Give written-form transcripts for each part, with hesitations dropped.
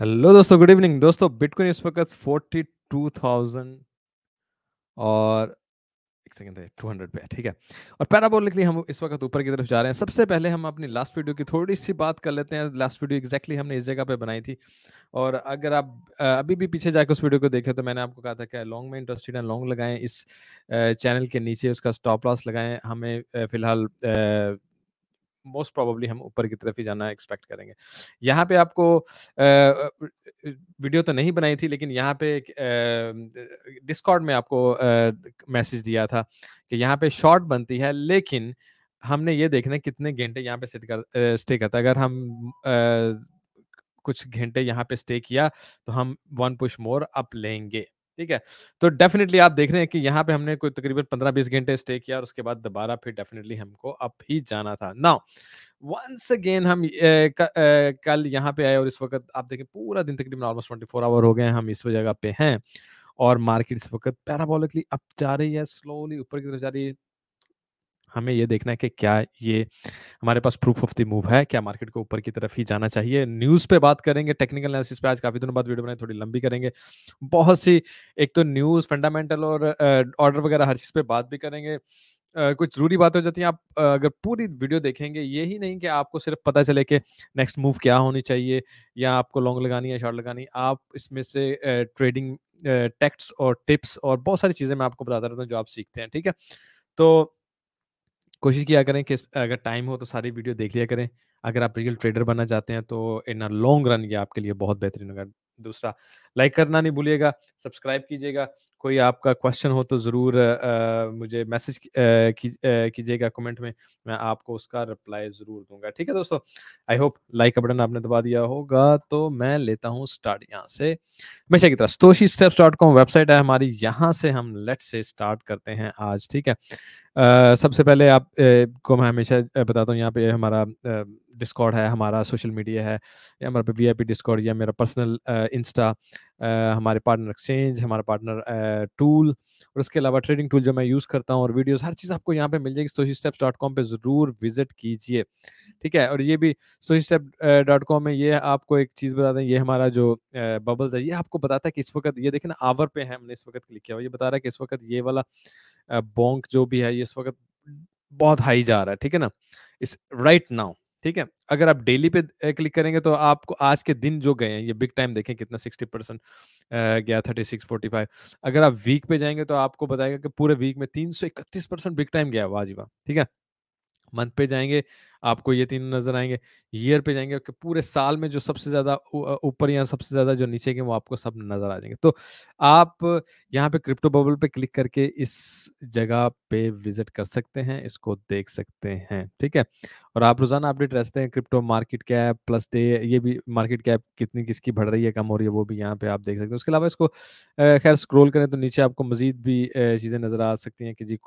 Hello दोस्तों, good evening दोस्तों। Bitcoin इस वक्त 42,000 और एक सेकंड है 200 पे है, ठीक है। और पैराबोलिकली हम इस वक्त ऊपर की तरफ जा रहे हैं। सबसे पहले हम अपनी लास्ट वीडियो की थोड़ी सी बात कर लेते हैं। लास्ट वीडियो एग्जैक्टली हमने इस जगह पे बनाई थी। और अगर आप अभी भी पीछे जाकर उस वीडियो को देखें तो मैंने आपको कहा था कि लॉन्ग में इंटरेस्टेड है, लॉन्ग लगाएं। इस चैनल के नीचे उसका स्टॉप लॉस लगाएं। हमें फिलहाल मोस्ट प्रोबेबली हम ऊपर की तरफ ही जाना एक्सपेक्ट करेंगे। यहाँ पे आपको वीडियो तो नहीं बनाई थी, लेकिन यहाँ पे डिस्कॉर्ड में आपको मैसेज दिया था कि यहाँ पे शॉर्ट बनती है, लेकिन हमने ये देखना है कितने घंटे यहाँ पे स्टे करता है। अगर हम कुछ घंटे यहाँ पे स्टे किया तो हम वन पुश मोर अप लेंगे, ठीक है। तो डेफिनेटली आप देख रहे हैं कि यहाँ पे हमने कोई तकरीबन 15-20 घंटे स्टे किया और उसके बाद दोबारा फिर डेफिनेटली हमको अप ही जाना था। नाउ वंस अगेन हम कल यहाँ पे आए और इस वक्त आप देखें पूरा दिन तकरीबन ऑलमोस्ट 24 आवर हो गए हैं हम इस जगह पे हैं। और मार्केट इस वक्त पैराबोलिकली अप जा रही है, स्लोली ऊपर की तरफ जा रही है। हमें ये देखना है कि क्या ये हमारे पास प्रूफ ऑफ द मूव है, क्या मार्केट को ऊपर की तरफ ही जाना चाहिए। न्यूज़ पे बात करेंगे, टेक्निकल एनालिसिस पे आज काफ़ी दिनों बाद वीडियो बनाई, थोड़ी लंबी करेंगे। बहुत सी एक तो न्यूज़, फंडामेंटल और ऑर्डर वगैरह हर चीज़ पे बात भी करेंगे। कुछ ज़रूरी बातें हो जाती हैं, आप अगर पूरी वीडियो देखेंगे, यही नहीं कि आपको सिर्फ पता चले कि नेक्स्ट मूव क्या होनी चाहिए या आपको लॉन्ग लगानी है, शॉर्ट लगानी है। आप इसमें से ट्रेडिंग टेक्ट्स और टिप्स और बहुत सारी चीज़ें मैं आपको बताता रहता हूँ जो आप सीखते हैं, ठीक है। तो कोशिश किया करें कि अगर टाइम हो तो सारी वीडियो देख लिया करें। अगर आप रियल ट्रेडर बनना चाहते हैं तो इन अ लॉन्ग रन ये आपके लिए बहुत बेहतरीन होगा। दूसरा, लाइक करना नहीं भूलिएगा, सब्सक्राइब कीजिएगा। कोई आपका क्वेश्चन हो तो ज़रूर मुझे मैसेज कीजिएगा कमेंट में, मैं आपको उसका रिप्लाई ज़रूर दूँगा। ठीक है दोस्तों? आई होप लाइक का बटन आपने दबा दिया होगा, तो मैं लेता हूँ स्टार्ट यहाँ से। हमेशा की तरह satoshistepscom वेबसाइट है हमारी, यहाँ से हम लेट्स से स्टार्ट करते हैं आज, ठीक है। सबसे पहले आप को मैं हमेशा बताता हूँ, यहाँ पे हमारा डिस्कॉर्ड है, हमारा सोशल मीडिया है, या हमारे पे वीआईपी डिस्कॉर्ड या मेरा पर्सनल इंस्टा, हमारे पार्टनर एक्सचेंज, हमारा पार्टनर टूल और उसके अलावा ट्रेडिंग टूल जो मैं यूज़ करता हूँ और वीडियोस हर चीज़ आपको यहाँ पे मिल जाएगी। stoichsteps.com पे ज़रूर विजिट कीजिए, ठीक है। और ये भी stoichsteps.com में ये आपको एक चीज़ बता दें, ये हमारा जो बबल्स है ये आपको बताता है कि इस वक्त ये देखें ना आवर पे है, हमने इस वक्त क्लिक किया हुआ, ये बता रहा है कि इस वक्त ये वाला बोंक जो भी है ये इस वक्त बहुत हाई जा रहा है, ठीक है ना, इस राइट नाउ, ठीक है। अगर आप डेली पे क्लिक करेंगे तो आपको आज के दिन जो गए हैं ये बिग टाइम देखें कितना 60% गया 3645। अगर आप वीक पे जाएंगे तो आपको बताएगा कि पूरे वीक में 331% बिग टाइम गया, वाह जी वाह, ठीक है। मंथ पे जाएँगे, आपको ये तीनों नज़र आएँगे। ईयर पे जाएँगे कि पूरे साल में जो सबसे ज़्यादा ऊपर या सबसे ज़्यादा जो नीचे के वो आपको सब नज़र आ जाएँगे। तो आप यहाँ पे क्रिप्टो बबल पे क्लिक करके इस जगह पे विज़िट कर सकते हैं, इसको देख सकते हैं, ठीक है? और आप रोज़ाना अपडेट रहते हैं crypto market cap plus day, ये भी मार्केट कैप कितनी किसकी बढ़ रही है, कम हो रही है, वो भी यहाँ पे आप देख सकते हैं। उसके अलावा इसको खैर स्क्रॉल करें तो नीचे आपको मज़ीद भी चीज़ें नज़र आ सकती हैं कि जी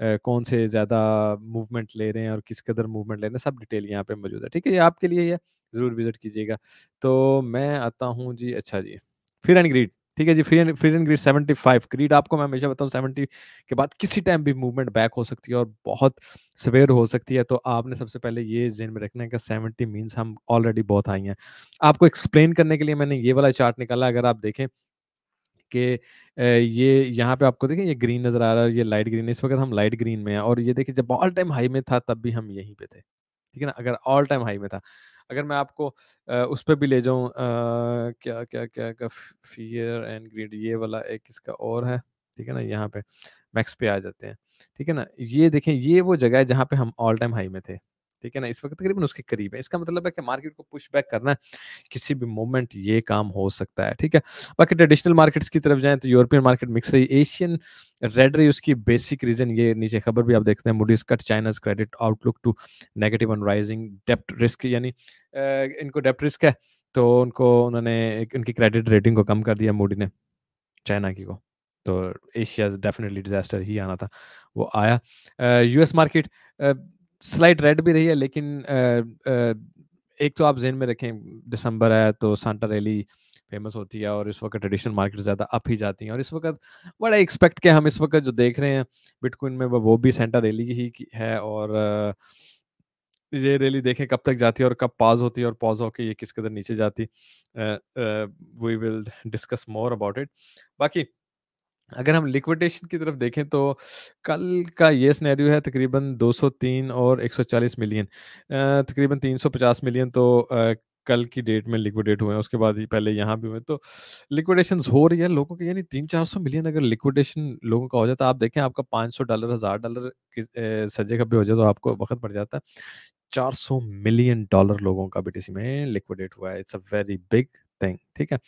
कौन से ज़्यादा मूवमेंट ले रहे हैं और किस कदर मूवमेंट ले रहे हैं, सब डिटेल यहाँ पे मौजूद है, ठीक है? ये आपके लिए ही है, ज़रूर विज़िट कीजिएगा। तो मैं आता हूँ जी, अच्छा जी, फियर एंड ग्रीड, ठीक है जी, फियर एंड ग्रीड 75 ग्रीड आपको मैं हमेशा बताऊँ 70 के बाद किसी टाइम भी मूवमेंट बैक हो सकती है और बहुत सवेर हो सकती है। तो आपने सबसे पहले ये ज़हन में रखना है कि 70 मीन्स हम ऑलरेडी बहुत हाई हैं। आपको एक्सप्लेन करने के लिए मैंने ये वाला चार्ट निकाला, अगर आप देखें कि ये यहाँ पे आपको देखिए ये ग्रीन नज़र आ रहा है, ये लाइट ग्रीन है, इस वक़्त हम लाइट ग्रीन में हैं और ये देखिए जब ऑल टाइम हाई में था तब भी हम यहीं पे थे, ठीक है ना? अगर ऑल टाइम हाई में था। अगर मैं आपको उस पे भी ले जाऊँ क्या फ़ियर एंड ग्रीड, ये वाला एक इसका और है, ठीक है ना? यहाँ पे मैक्स पे आ जाते हैं, ठीक है ना? ये देखें ये वो जगह है जहाँ पे हम ऑल टाइम हाई में थे, ठीक है ना? इस वक़्त तकरीबन उसके करीब है। इसका मतलब है कि मार्केट को पुश बैक करना है, किसी भी मोमेंट ये काम हो सकता है, ठीक है। बाकी ट्रेडिशनल मार्केट्स की तरफ जाएँ तो यूरोपियन मार्केट मिक्स रही, एशियन रेड रही। उसकी बेसिक रीज़न ये नीचे खबर भी आप देखते हैं, Moody's cut China's credit outlook to negative on rising डेब्ट रिस्क, यानी इनको डेब्ट रिस्क है तो उनको उन्होंने उनकी क्रेडिट रेटिंग को कम कर दिया मूडी ने, चाइना की को। तो एशिया डेफिनिटली डिज़ास्टर ही आना था, वो आया। यूएस मार्केट स्लाइट रेड भी रही है, लेकिन एक तो आप ज़हन में रखें दिसंबर है तो सांता रैली फेमस होती है और इस वक्त ट्रेडिशनल मार्केट ज़्यादा अप ही जाती हैं और इस वक्त बड़ा एक्सपेक्ट कि हम इस वक्त जो देख रहे हैं बिटकॉइन में वो भी सांता रैली ही की है और ये रैली देखें कब तक जाती है और कब पॉज़ होती है और पॉज़ होके ये किस कदर नीचे जाती। We will discuss more about it. बाकी अगर हम लिक्विडेशन की तरफ देखें तो कल का ये सिनेरियो है तकरीबन 203 और 140 मिलियन, तकरीबन 350 मिलियन तो कल की डेट में लिक्विडेट हुए हैं, उसके बाद ही पहले यहाँ भी हुए, तो लिक्विडेशंस हो रही है लोगों की, यानी 300-400 मिलियन अगर लिक्विडेशन लोगों का हो जाता है, आप देखें आपका $500 $1000 सज्जे खब्बे हो जाए तो आपको वक्त पड़ जाता है। $400 मिलियन लोगों का बीटीसी में लिक्विडेट हुआ है। It's a very big thing, ठीक है।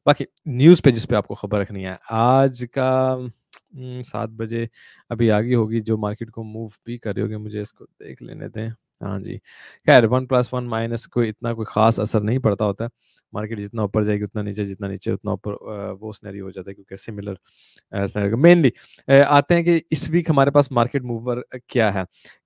बाकी न्यूज़ पे जिस पे आपको खबर रखनी है, आज का 7 बजे अभी आगे होगी जो मार्केट को मूव भी कर रही होगी, मुझे इसको देख लेने दें। हाँ जी, खैर 1+1 माइनस कोई इतना कोई ख़ास असर नहीं पड़ता होता है। मार्केट जितना ऊपर जाएगी उतना नीचे, जितना नीचे उतना ऊपर, वो सिनेरियो हो जाता है क्योंकि सिमिलर सिनेरियो मेनली आते हैं कि इस वीक हमारे पास मार्केट मूवर क्या है।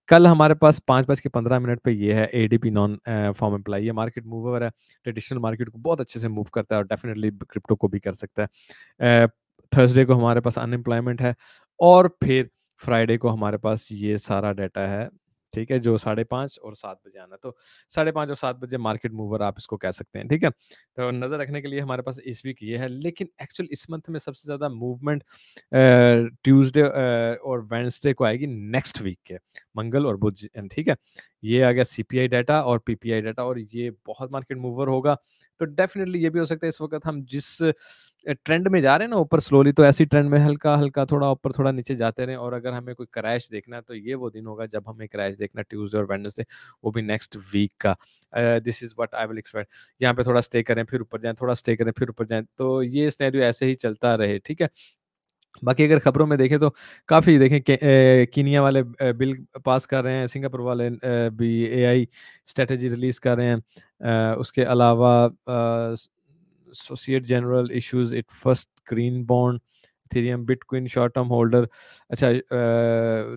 कल हमारे पास 5:15 पे ये है एडीपी नॉन फार्म एम्प्लॉई, ये मार्केट मूवर है। ट्रेडिशनल मार्केट को बहुत अच्छे से मूव करता है और डेफिनेटली क्रिप्टो को भी कर सकता है। थर्सडे को हमारे पास अनएम्प्लॉयमेंट है और फिर फ्राइडे को हमारे पास ये सारा डाटा है, ठीक है, जो 5:30 और 7 बजे आना है। तो 5:30 और 7 बजे मार्केट मूवर आप इसको कह सकते हैं, ठीक है। तो नज़र रखने के लिए हमारे पास इस वीक ये है, लेकिन एक्चुअल इस मंथ में सबसे ज़्यादा मूवमेंट ट्यूसडे और वेडनेसडे को आएगी नेक्स्ट वीक के, मंगल और बुध, ठीक है। ये आ गया सीपीआई डाटा और पीपीआई डाटा और ये बहुत मार्केट मूवर होगा। तो डेफिनेटली ये भी हो सकता है इस वक़्त हम जिस ट्रेंड में जा रहे हैं ना ऊपर स्लोली, तो ऐसी ट्रेंड में हल्का-हल्का थोड़ा ऊपर थोड़ा नीचे जाते रहें, और अगर हमें कोई क्रैश देखना है तो ये वो दिन होगा जब हमें क्रैश देखना है, ट्यूसडे और वेडनेसडे, वो भी नेक्स्ट वीक का। This is what I will expect. यहाँ पे थोड़ा स्टे करें फिर ऊपर जाएँ, थोड़ा स्टे करें फिर ऊपर जाएँ, तो ये सिनेरियो ऐसे ही चलता रहे, ठीक है। बाकी अगर खबरों में देखें तो काफ़ी देखें कि कीनिया वाले बिल पास कर रहे हैं, सिंगापुर वाले भी एआई स्ट्रैटेजी रिलीज़ कर रहे हैं। उसके अलावा associate general issues it first green bond, Ethereum, bitcoin short term holder. अच्छा,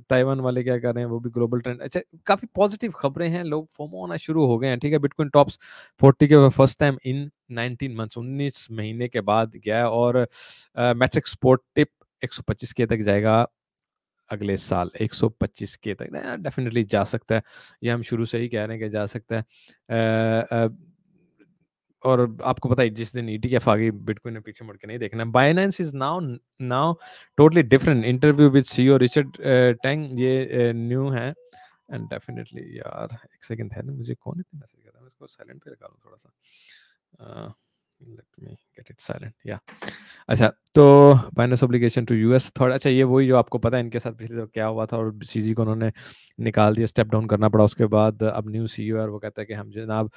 ताइवान वाले क्या कर रहे हैं, वो भी ग्लोबल ट्रेंड। अच्छा, काफ़ी पॉजिटिव खबरें हैं, लोग फोमो होना शुरू हो गए हैं, ठीक है। बिटकॉइन टॉप्स 40 के फर्स्ट टाइम इन 19 मंथ्स, 19 महीने के बाद गया है, और मैट्रिक्स स्पोर्ट टिप 125 के तक जाएगा अगले साल, 125 के तक ना डेफिनेटली जा सकता है। ये हम शुरू से ही कह रहे हैं कि जा सकता है। और आपको पता है जिस दिन ईटीएफ आ गई, बिटकॉइन ने पीछे मुड़ के नहीं देखना। Binance is now now totally different. Interview with CEO Richard tang, ये न्यू है एंड डेफिनेटली यार एक सेकंड है ना, मुझे कौन इतने मैसेज कर रहा है, मैं इसको साइलेंट पे लगा लूं थोड़ा सा। Let me get it silent या। अच्छा, तो finance obligation to US third, अच्छा ये वही जो आपको पता है इनके साथ पिछले दफा क्या हुआ था और सीजी को उन्होंने निकाल दिया, स्टेप डाउन करना पड़ा। उसके बाद अब न्यू सीईओ है और वो कहता है कि हम जनाब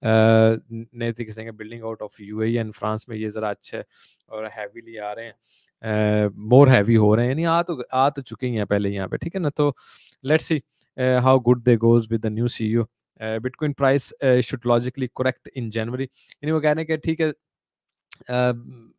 नए तरीके से building out of UAE and France में ये ज़रा अच्छे और हैवीली आ रहे हैं, मोर हैवी हो रहे हैं, यानी आ तो चुके ही हैं पहले यहाँ पे, ठीक है ना। तो let's see how good they goes with the new CEO. Bitcoin price should logically correct in January, यानी वो कह रहे हैं कि ठीक है,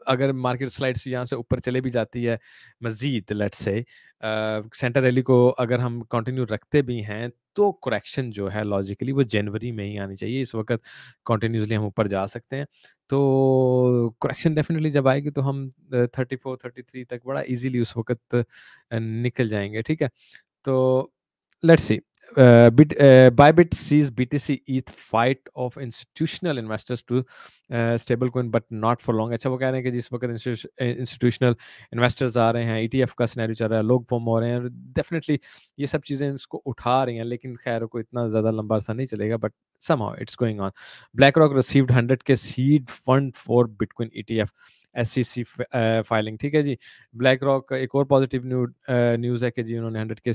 अगर मार्केट स्लाइड्स यहाँ से ऊपर चले भी जाती है मज़ीद, लेट्स से सेंटर रैली को अगर हम कंटिन्यू रखते भी हैं, तो करेक्शन जो है लॉजिकली वो जनवरी में ही आनी चाहिए। इस वक्त कंटिन्यूसली हम ऊपर जा सकते हैं, तो करेक्शन डेफिनेटली जब आएगी तो हम 34-33 तक बड़ा इजीली उस वक्त निकल जाएंगे, ठीक है। तो let's see. Bybit sees BTC ETH fight of institutional investors to stablecoin, but not for long. अच्छा, वो कह रहे हैं कि जिस वक्त इंस्टीट्यूशनल इन्वेस्टर्स आ रहे हैं, ईटीएफ का सिनेरियो चल रहा है, लोग फॉर्म हो रहे हैं, डेफिनेटली ये सब चीज़ें इसको उठा रही हैं, लेकिन खैर को इतना ज़्यादा लंबा अरसा नहीं चलेगा, but somehow it's going on. BlackRock received 100K seed fund for Bitcoin ETF SEC filing, ठीक है जी। ब्लैक रॉक एक और पॉजिटिव न्यूज़ है कि जी उन्होंने 100 के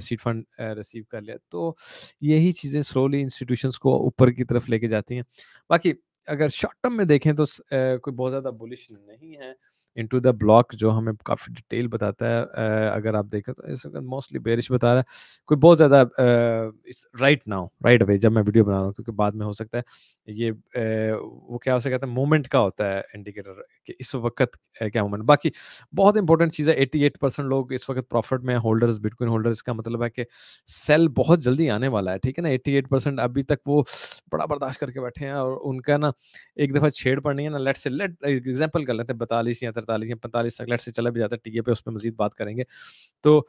सीड फंड रिसीव कर लिया। तो यही चीज़ें स्लोली इंस्टीट्यूशंस को ऊपर की तरफ लेके जाती हैं। बाकी अगर शॉर्ट टर्म में देखें तो कोई बहुत ज़्यादा बुलिश नहीं है। इनटू द ब्लॉक जो हमें काफ़ी डिटेल बताता है, अगर आप देखें तो इस वक्त मोस्टली बेरिश बता रहा है। कोई बहुत ज़्यादा राइट नाउ राइट अवे जब मैं वीडियो बना रहा हूँ, क्योंकि बाद में हो सकता है ये वो क्या उसे कहते हैं मोमेंट का होता है इंडिकेटर कि इस वक्त क्या मोमेंट। बाकी बहुत इंपॉर्टेंट चीज़ है, 88% लोग इस वक्त प्रॉफिट में होल्डर्स, बिटकॉइन होल्डर्स, का मतलब है कि सेल बहुत जल्दी आने वाला है, ठीक है ना। 88% अभी तक वो बड़ा बर्दाश्त करके बैठे हैं और उनका ना एक दफ़ा छेड़ पड़नी है ना, लेट एग्जाम्पल कर लेते हैं 42 या 43 या 45 तक लेट से चला भी जाता है टीए पे, उस पर मजीद बात करेंगे। तो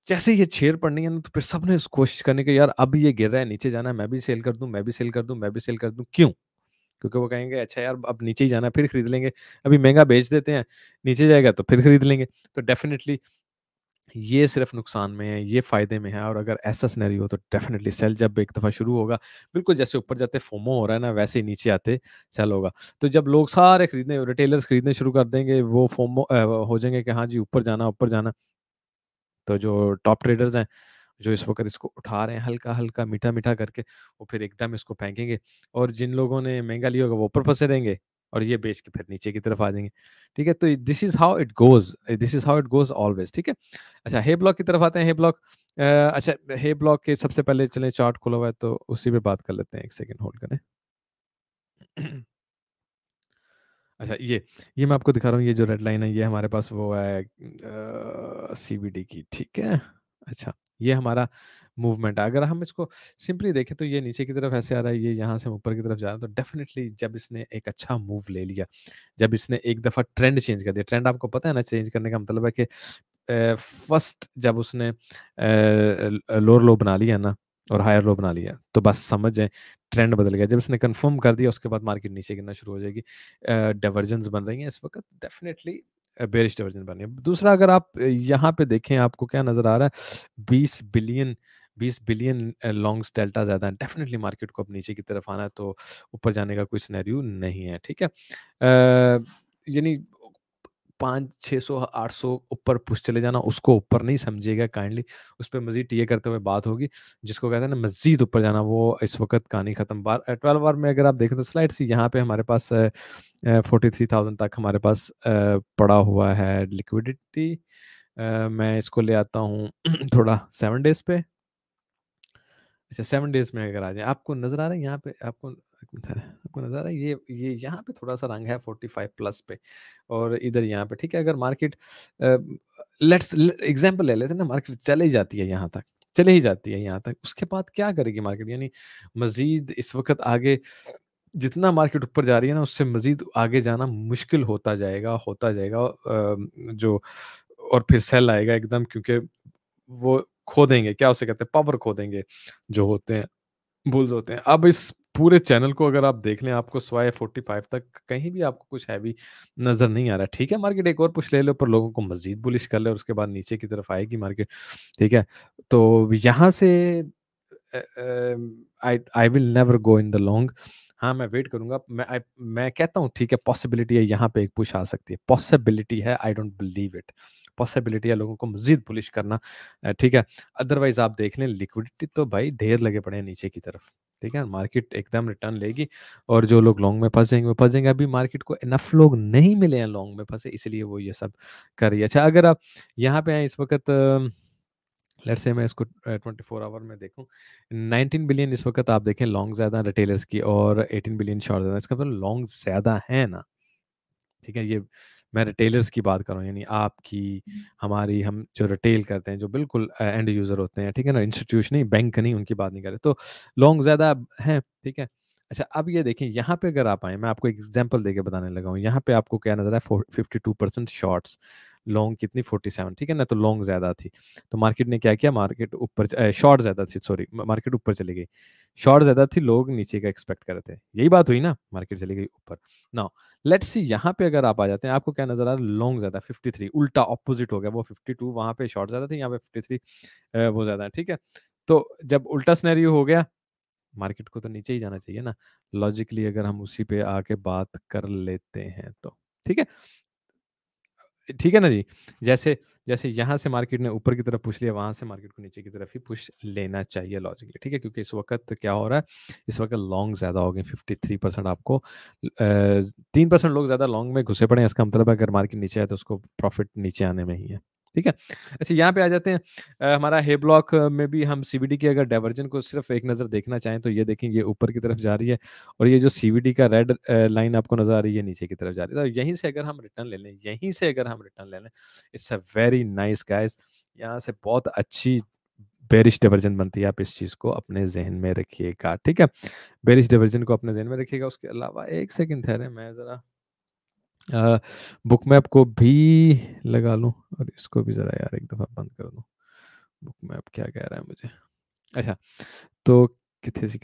जैसे ही ये छेड़ पड़नी है ना, तो फिर सबने इस कोशिश करनी कि यार अब ये गिर रहा है, नीचे जाना है, मैं भी सेल कर दूँ, मैं भी सेल कर दूँ, मैं भी सेल कर दूँ। क्यों? क्योंकि वो कहेंगे अच्छा यार अब नीचे ही जाना है, फिर खरीद लेंगे। अभी महँगा बेच देते हैं, नीचे जाएगा तो फिर खरीद लेंगे। तो डेफ़िनिटली ये सिर्फ़ नुकसान में है, ये फ़ायदे में है, और अगर ऐसा सिनेरियो हो तो डेफ़िनिटली सेल जब एक दफ़ा शुरू होगा, बिल्कुल जैसे ऊपर जाते फोमो हो रहा है ना, वैसे ही नीचे आते सेल होगा। तो जब लोग सारे खरीदने रिटेलर्स खरीदने शुरू कर देंगे, वो फोमो हो जाएँगे कि हाँ जी, ऊपर जाना। तो जो टॉप ट्रेडर्स हैं, जो इस वक़्त इसको उठा रहे हैं हल्का-हल्का, मीठा-मीठा करके, वो फिर एकदम इसको फेंकेंगे, और जिन लोगों ने महँगा लिया होगा वो ऊपर फँसे रहेंगे, और ये बेच के फिर नीचे की तरफ आ जाएँगे। ठीक है? तो this is how it goes always, ठीक है? अच्छा, हे ब्लॉक की तरफ आते हैं। हे ब्लॉक अच्छा, हे ब्लॉक के सबसे पहले चलें, चार्ट खुला हुआ है तो उसी पे बात कर लेते हैं। 1 सेकंड होल्ड करें। अच्छा, ये मैं आपको दिखा रहा हूँ, ये जो रेड लाइन है, ये हमारे पास वो है सीबीडी की, ठीक है? अच्छा, ये हमारा मूवमेंट है। अगर हम इसको सिंपली देखें तो ये नीचे की तरफ ऐसे आ रहा है, ये यहाँ से ऊपर की तरफ जा रहा है, तो डेफ़िनिटली जब इसने एक अच्छा मूव ले लिया, जब इसने एक दफ़ा ट्रेंड चेंज कर दिया, ट्रेंड आपको पता है ना, चेंज करने का मतलब है कि फर्स्ट जब उसने लोअर लो बना लिया ना, और हायर लो बना लिया, तो बस समझ जाएँ ट्रेंड बदल गया। जब इसने कन्फर्म कर दिया, उसके बाद मार्केट नीचे गिरना शुरू हो जाएगी। डाइवर्जेंस बन रही हैं इस वक़्त, डेफ़िनिटली बेयरिश डाइवर्जेंस बन रही है। दूसरा, अगर आप यहाँ पे देखें, आपको क्या नज़र आ रहा है? 20 बिलियन लॉन्ग्स डेल्टा ज़्यादा है। डेफ़िनिटली मार्केट को अब नीचे की तरफ आना है, तो ऊपर जाने का कोई सिनेरियो नहीं है, ठीक है? यानी 500, 600, 800 ऊपर पुश चले जाना, उसको ऊपर नहीं समझिएगा काइंडली। उस पे मज़ीद टीए करते हुए बात होगी, जिसको कहते हैं ना मज़ीद ऊपर जाना, वो इस वक़्त कहानी ख़त्म। 12 बार में अगर आप देखें तो स्लाइड सी यहाँ पे हमारे पास 43,000 तक हमारे पास पड़ा हुआ है लिक्विडिटी। मैं इसको ले आता हूँ थोड़ा 7 डेज़ पे। अच्छा, 7 डेज़ में अगर आ जाएँ, आपको नज़र आ रहा है यहाँ पे, आपको एक मिनट है, आपको नज़र आ रहा है ये यहाँ पे थोड़ा-सा रंग है 45 प्लस पे, और इधर यहाँ पे, ठीक है? अगर मार्केट अ, लेट्स ल एग्ज़ाम्पल ले लेते हैं ना, मार्केट चले ही जाती है यहाँ तक, चले ही जाती है यहाँ तक, उसके बाद क्या करेगी मार्केट? यानी मज़ीद इस वक़्त आगे जितना मार्केट ऊपर जा रही है ना, उससे मज़ीद आगे जाना मुश्किल होता जाएगा, जो और फिर सेल आएगा एकदम, क्योंकि वो खो देंगे, क्या उसे कहते हैं, पावर खो देंगे, जो होते हैं, बुल्स होते हैं। अब इस पूरे चैनल को अगर आप देख लें, आपको स्वाय 45 तक कहीं भी आपको कुछ हैवी नज़र नहीं आ रहा है। ठीक है, मार्केट एक और पुश ले लो, पर लोगों को मज़ीद बुलिश कर ले, और उसके बाद नीचे की तरफ आएगी मार्केट, ठीक है? तो यहाँ से I will never go in the long. हाँ, मैं वेट करूँगा। मैं कहता हूँ ठीक है, पॉसिबिलिटी है यहाँ पे एक पुश आ सकती है। पॉसिबिलिटी है, I don't believe it. Possibility है लोगों को मज़ीद बुलिश करना, ठीक है? अदरवाइज़ आप देख लें, लिक्विडिटी तो भाई ढेर लगे पड़े हैं नीचे की तरफ, ठीक है? मार्केट एकदम रिटर्न लेगी, और जो लोग लॉन्ग में फँस जाएँगे, वो फँस जाएँगे। अभी मार्केट को इनफ लोग नहीं मिले हैं लॉन्ग में फँसे, इसलिए वो ये सब कर रही है। अच्छा, अगर आप यहाँ पे आएँ इस वक़्त, लेट्स से मैं इसको 24 आवर में देखूँ, 19 बिलियन इस वक़्त आप देखें लॉन्ग ज़्यादा रिटेलर्स की, और 18 बिलियन शॉर्ट ज़्यादा। इसका मतलब लॉन्ग ज़्यादा है ना, ठीक है? ये मैं रिटेलर्स की बात कर रहा हूँ, यानी आपकी, हमारी, हम जो रिटेल करते हैं, जो बिल्कुल एंड यूज़र होते हैं, ठीक है ना? इंस्टीट्यूशन नहीं, बैंक नहीं, उनकी बात नहीं कर रहे। तो लॉन्ग ज़्यादा हैं, ठीक है? अच्छा, अब ये देखें, यहाँ पे अगर आप आएँ, मैं आपको एग्ज़ाम्पल देके बताने लगा हूँ। यहाँ पे आपको क्या नज़र आया? 52% शॉर्ट्स, लॉन्ग कितनी? 47, ठीक है ना? तो लॉन्ग ज़्यादा थी। तो मार्केट ने क्या किया? मार्केट ऊपर शॉर्ट ज़्यादा थी, सॉरी, मार्केट ऊपर चली गई। शॉर्ट ज़्यादा थी, लोग नीचे का एक्सपेक्ट कर रहे थे। यही बात हुई ना? मार्केट चली गई ऊपर। नाउ लेट्स सी, यहाँ पे अगर आप आ जाते हैं, आपको क्या नज़र आ रहा है? लॉन्ग ज़्यादा 53, उल्टा ऑपोज़िट हो गया, वो 52 वहाँ पे शॉर्ट ज़्यादा थी, यहाँ पे 53 वो ज़्यादा है, ठीक है? तो जब उल्टा सिनेरियो हो गया, मार्केट को तो नीचे ही जाना चाहिए ना, लॉजिकली अगर हम उसी पे आके बात कर लेते हैं तो, ठीक है? ठीक है ना जी? जैसे जैसे यहाँ से मार्केट ने ऊपर की तरफ पुश लिया, वहाँ से मार्केट को नीचे की तरफ ही पुश लेना चाहिए लॉजिकली, ठीक है? क्योंकि इस वक़्त क्या हो रहा है, इस वक़्त लॉन्ग ज़्यादा हो गए, 53% आपको 3% लोग ज़्यादा लॉन्ग में घुसे पड़े हैं, इसका मतलब है अगर मार्केट नीचे है तो उसको प्रॉफ़िट नीचे आने में ही है, ठीक है? अच्छा, यहाँ पे आ जाते हैं, हमारा हे ब्लॉक में भी हम सीबीडी के अगर डाइवर्जन को सिर्फ़ एक नज़र देखना चाहें, तो ये देखें, ये ऊपर की तरफ जा रही है, और ये जो सीवीडी का रेड लाइन आपको नज़र आ रही है, नीचे की तरफ जा रही है। तो यहीं से अगर हम रिटर्न ले लें, यहीं से अगर हम रिटर्न ले लें, it's a very nice guys. यहाँ से बहुत अच्छी बेरिश डाइवर्जन बनती है, आप इस चीज़ को अपने ज़हन में रखिएगा, ठीक है? बेरिश डाइवर्जन को अपने ज़हन में रखिएगा। उसके अलावा 1 सेकंड ठहरें, मैं ज़रा बुक मैप को भी लगा लूँ, और इसको भी ज़रा यार एक दफ़ा बंद कर दूँ। बुक मैप क्या कह रहा है मुझे? अच्छा, तो किथे सी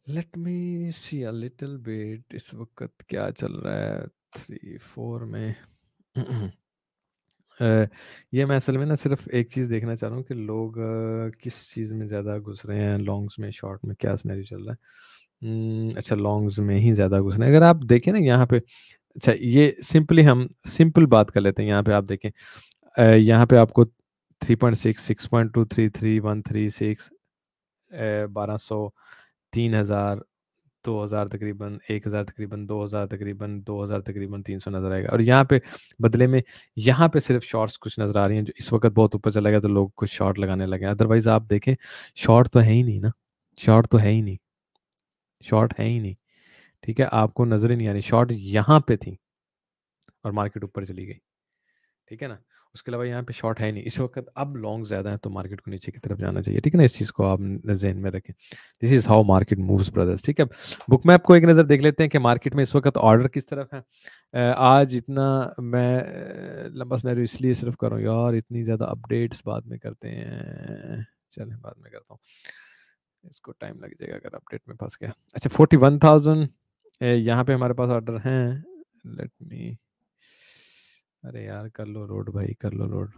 let me see a little bit इस वक्त क्या चल रहा है 3-4 में। अ, ये मैं असल में ना सिर्फ एक चीज़ देखना चाह रहा हूँ कि लोग किस चीज़ में ज़्यादा घुस रहे हैं, लॉन्ग्स में, शॉर्ट में, क्या सिनेरियो चल रहा है। अच्छा, लॉन्ग्स में ही ज़्यादा घुस रहे हैं। अगर आप देखें ना यहाँ पे, अच्छा ये सिंपली हम सिंपल बात कर लेते हैं। यहाँ पे आप देखें, यहाँ पे आपको 3.6, 6.2, 3.3, 136, 1200, 3000, 2000 तकरीबन, 1000 तकरीबन, 2000 तकरीबन, 2000 तकरीबन 300 नज़र आएगा। और यहाँ पे बदले में यहाँ पे सिर्फ शॉर्ट्स कुछ नज़र आ रही हैं जो इस वक्त बहुत ऊपर चला गया तो लोग कुछ शॉर्ट लगाने लगे हैं। अदरवाइज आप देखें, शॉर्ट तो है ही नहीं ना, शॉर्ट तो है ही नहीं, शॉर्ट है ही नहीं। ठीक है, आपको नज़र ही नहीं आ रही, शॉर्ट यहाँ पे थी और मार्केट ऊपर चली गई। ठीक है ना, उसके अलावा यहाँ पे शॉर्ट है नहीं इस वक्त। अब लॉन्ग ज़्यादा है तो मार्केट को नीचे की तरफ जाना चाहिए। ठीक है ना, इस चीज़ को आप जहन में रखें। This is how market moves brothers. ठीक है, बुक मैप को एक नज़र देख लेते हैं कि मार्केट में इस वक्त ऑर्डर किस तरफ है। आज इतना मैं लंबा सिनेरियो इसलिए सिर्फ कर रहा हूँ यार, इतनी ज़्यादा अपडेट्स बाद में करते हैं, चलें बाद में करता हूँ, इसको टाइम लग जाएगा अगर अपडेट में फंस गया। अच्छा, 41,000 यहाँ पे हमारे पास ऑर्डर हैं। लेट मी, अरे यार कर लो लोड भाई, कर लो लोड।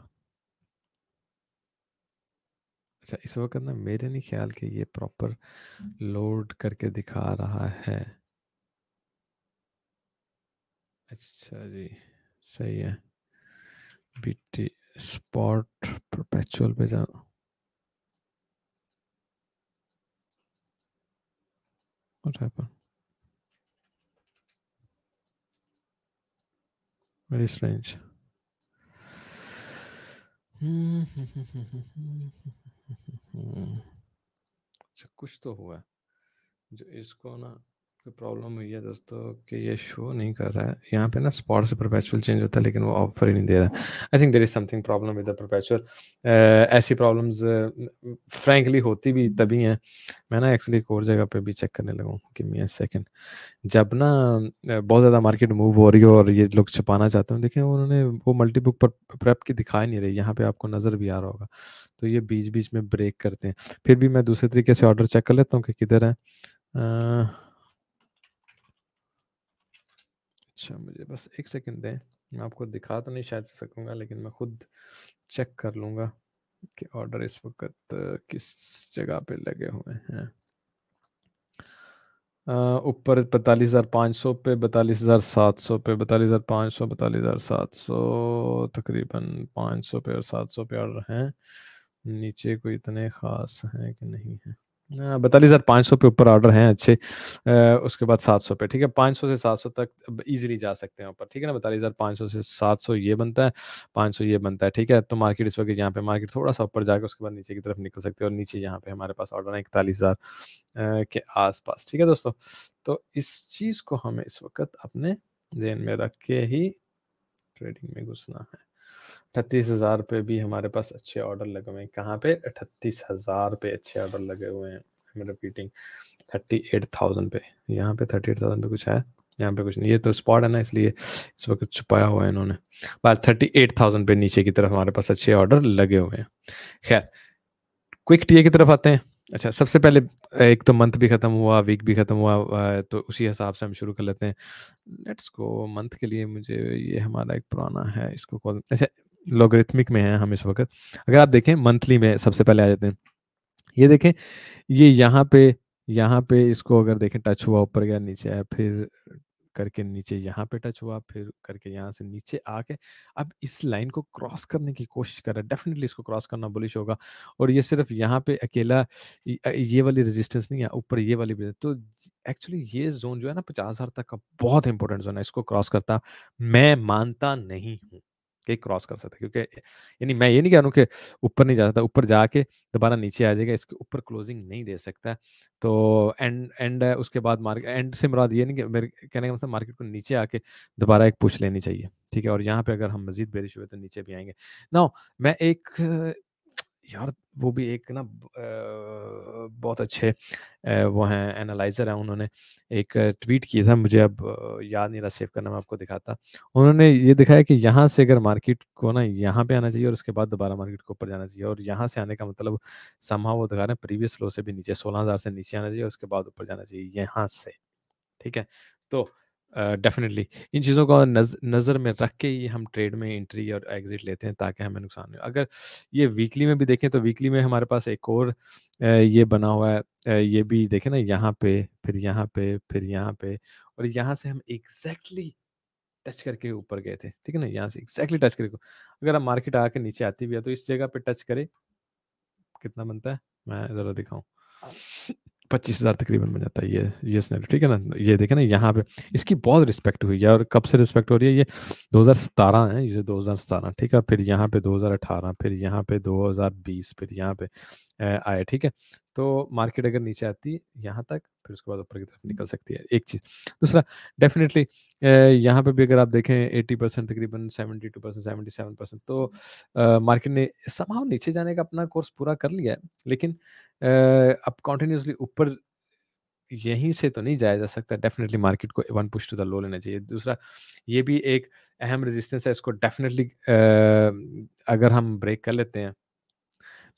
अच्छा, इस वक्त ना मेरे नहीं ख्याल कि ये प्रॉपर लोड करके दिखा रहा है। अच्छा जी, सही है। बीटी स्पॉट परपेचुअल पे जा, व्हाट हैपन, वेरी स्ट्रेंज। अच्छा, कुछ तो हुआ जो इसको ना कोई प्रॉब्लम हुई है दोस्तों कि ये शो नहीं कर रहा है यहाँ पे ना। स्पॉट से परपेचुअल चेंज होता है लेकिन वो ऑफर ही नहीं दे रहा। I think there is something problem with the perpetual. ऐसी प्रॉब्लम्स फ्रैंकली होती भी तभी हैं। मैं ना एक्चुअली एक और जगह पे भी चेक करने लगा हूँ, गिव मी अ सेकंड। जब ना बहुत ज़्यादा मार्केट मूव हो रही हो और ये लोग छुपाना चाहते हैं, देखें उन्होंने वो मल्टी बुक पर प्रेप की दिखा नहीं रही, यहाँ पे आपको नज़र भी आ रहा होगा। तो ये बीच बीच में ब्रेक करते हैं। फिर भी मैं दूसरे तरीके से ऑर्डर चेक कर लेता हूँ कि किधर है। अच्छा, मुझे बस एक सेकंड दें, मैं आपको दिखा तो नहीं शायद सकूंगा लेकिन मैं खुद चेक कर लूँगा कि ऑर्डर इस वक्त किस जगह पे लगे हुए हैं। ऊपर 42,500 पे, 42,700 पे, 42,500, 42,700, तकरीबन 500 पे और 700 पे ऑर्डर हैं। नीचे कोई इतने ख़ास हैं कि नहीं है। 42,500 पे ऊपर ऑर्डर हैं अच्छे। उसके बाद 700 पे, ठीक है, 500 से 700 तक अब ईजिली जा सकते हैं ऊपर। ठीक है ना, 42,500 से 700 ये बनता है, 500 ये बनता है। ठीक है, तो मार्केट इस वक्त यहाँ पे मार्केट थोड़ा सा ऊपर जाकर उसके बाद नीचे की तरफ निकल सकते हैं और नीचे यहाँ पे हमारे पास ऑर्डर है 41,000 के आसपास। ठीक है दोस्तों, तो इस चीज़ को हमें इस वक्त अपने ध्यान में रख के ही ट्रेडिंग में घुसना है। 38,000 पे भी हमारे पास अच्छे ऑर्डर लगे हुए हैं। कहाँ पे? 38,000 पे अच्छे ऑर्डर लगे हुए हैं। आई एम रिपीटिंग, 38,000 पे। यहाँ पे 38,000 पे कुछ है, यहाँ पे कुछ नहीं। ये तो स्पॉट है ना, इसलिए इस वक्त छुपाया हुआ है इन्होंने। पर 38,000 पे नीचे की तरफ हमारे पास अच्छे ऑर्डर लगे हुए हैं। खैर, क्विक टीए की तरफ आते हैं। अच्छा, सबसे पहले एक तो मंथ भी खत्म हुआ, वीक भी खत्म हुआ, तो उसी हिसाब से हम शुरू कर लेते हैं। लेट्स गो मंथ के लिए। मुझे ये हमारा एक पुराना है, इसको कॉल, अच्छा लॉगरिथमिक में है हम इस वक्त। अगर आप देखें मंथली में सबसे पहले आ जाते हैं। ये देखें, ये यहाँ पे इसको अगर देखें टच हुआ, ऊपर गया, नीचे आया, फिर करके नीचे यहाँ पे टच हुआ, फिर करके यहाँ से नीचे आके अब इस लाइन को क्रॉस करने की कोशिश कर रहा है। डेफिनेटली इसको क्रॉस करना बुलिश होगा। और ये सिर्फ यहाँ पे अकेला ये वाली रेजिस्टेंस नहीं है, ऊपर ये वाली भी है। तो एक्चुअली ये जोन जो है ना 50,000 तक का बहुत इंपॉर्टेंट जोन है। इसको क्रॉस करता मैं मानता नहीं हूँ कि क्रॉस कर सकता, क्योंकि यानी मैं ये नहीं कह रहा हूँ कि ऊपर नहीं जा सकता, ऊपर जाके दोबारा नीचे आ जाएगा, इसके ऊपर क्लोजिंग नहीं दे सकता। तो एंड एंड उसके बाद मार्केट एंड से मुराद ये नहीं कि मेरे कहने का मतलब मार्केट को नीचे आके दोबारा एक पुश लेनी चाहिए। ठीक है, और यहाँ पे अगर हम मजीद बेरिश हुए तो नीचे भी आएंगे। नाउ मैं एक यार वो भी एक ना बहुत अच्छे वो हैं एनालाइज़र हैं, उन्होंने एक ट्वीट किया था, मुझे अब याद नहीं रहा सेव करना, मैं आपको दिखाता। उन्होंने ये दिखाया कि यहाँ से अगर मार्केट को ना यहाँ पे आना चाहिए और उसके बाद दोबारा मार्केट को ऊपर जाना चाहिए, और यहाँ से आने का मतलब समहाउ वो दिखा रहे हैं प्रीवियस लो से भी नीचे 16,000 से नीचे आना चाहिए और उसके बाद ऊपर जाना चाहिए यहाँ से। ठीक है? तो डेफ़िनिटली इन चीज़ों को नज़र में रख के ही हम ट्रेड में एंट्री और एग्ज़िट लेते हैं ताकि हमें नुकसान नहीं हो। अगर ये वीकली में भी देखें तो वीकली में हमारे पास एक और ये बना हुआ है, ये भी देखें ना, यहाँ पे, फिर यहाँ पे, फिर यहाँ पे, और यहाँ से हम एग्ज़ैक्टली टच करके ऊपर गए थे। ठीक है ना? यहाँ से एग्ज़ैक्टली टच करके अगर अब मार्केट आके नीचे आती भी है तो इस जगह पे टच करे, कितना बनता है? मैं ज़रा दिखाऊँ। 25,000 तकरीबन बन जाता है ये सिनेरियो, ठीक है ना? ये देखें ना, यहाँ पे इसकी बहुत रिस्पेक्ट हुई है, और कब से रिस्पेक्ट हो रही है? ये 2017 है, ये 2017, ठीक है? फिर यहाँ पे 2018, फिर यहाँ पे 2020, फिर यहाँ पे आए, ठीक है? तो मार्केट अगर नीचे आती है यहाँ तक, फिर उसके बाद ऊपर की तरफ निकल सकती है, एक चीज़। दूसरा, डेफ़िनिटली यहाँ पे भी अगर आप देखें 80% तकरीबन 72%, 77%, तो मार्केट ने समहाउ नीचे जाने का अपना कोर्स पूरा कर लिया है। लेकिन अब कंटिन्यूअसली ऊपर यहीं से तो नहीं जाया जा सकता, डेफ़िनिटली मार्केट को one push to the low लेना चाहिए। दूसरा, ये भी एक अहम रेजिस्टेंस है, इसको डेफ़िनिटली अगर हम ब्रेक कर लेते हैं,